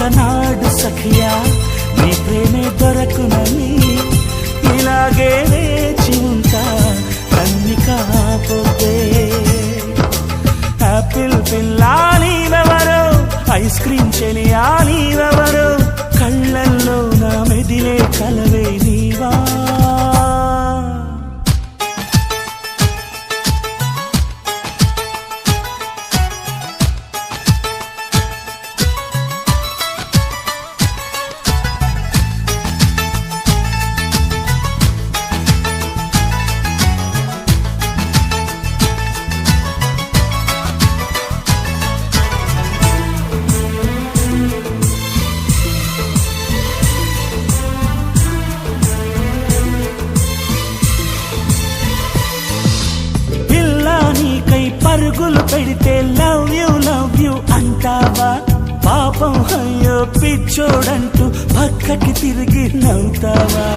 ఒకనాడు సఖియా నీ ప్రేమే దొరకునని ఇలాగే వేచి ఉంటా కన్ని కాపోతే యాపిల్ పిల్లా నీవెవరో ఐస్ క్రీమ్ చెలియా నీవెవరో కళ్ళల్లో నా మెదిలే కలవే నీవా పరుగులు పెడితే లవ్ యూ అంటావా పాపం అయ్యో పిచ్చోడంటూ పక్కకి తిరిగి నవ్వుతావా